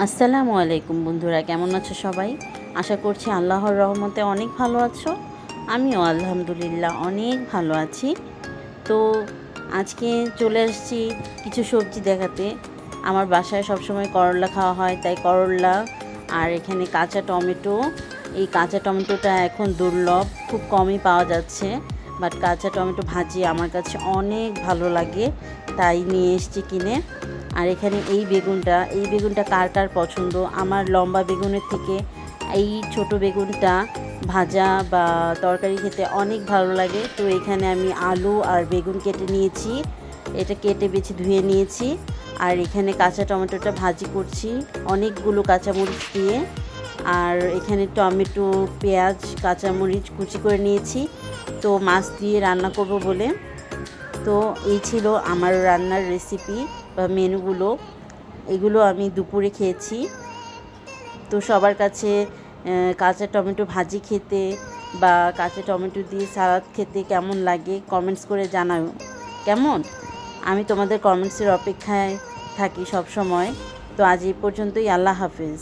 আসসালামু আলাইকুম বন্ধুরা, কেমন আছো সবাই? আশা করছি আল্লাহর রহমতে অনেক ভালো আছো। আমিও আলহামদুলিল্লাহ অনেক ভালো আছি। তো আজকে চলে আসছি কিছু সবজি দেখাতে। আমার বাসায় সবসময় করলা খাওয়া হয়, তাই করলা আর এখানে কাঁচা টমেটো। এই কাঁচা টমেটোটা এখন দুর্লভ, খুব কমই পাওয়া যাচ্ছে। বাট কাঁচা টমেটো ভাজি আমার কাছে অনেক ভালো লাগে, তাই নিয়ে এসেছি কিনে। আর এখানে এই বেগুনটা কার কার পছন্দ? আমার লম্বা বেগুনের থেকে এই ছোট বেগুনটা ভাজা বা তরকারি খেতে অনেক ভালো লাগে। তো এখানে আমি আলু আর বেগুন কেটে নিয়েছি, এটা কেটে বেছে ধুয়ে নিয়েছি। আর এখানে কাঁচা টমেটোটা ভাজি করছি অনেকগুলো কাঁচামরিচ দিয়ে। আর এখানে টমেটো, পেঁয়াজ, কাঁচামরিচ কুচি করে নিয়েছি, তো মাছ দিয়ে রান্না করব বলে। তো এই ছিল আমার রান্নার রেসিপি বা মেনুগুলো। এগুলো আমি দুপুরে খেয়েছি। তো সবার কাছে কাঁচা টমেটো ভাজি খেতে বা কাঁচা টমেটো দিয়ে সালাদ খেতে কেমন লাগে কমেন্টস করে জানাও। কেমন? আমি তোমাদের কমেন্টসের অপেক্ষায় থাকি সব সময়। তো আজ এই পর্যন্তই। আল্লাহ হাফেজ।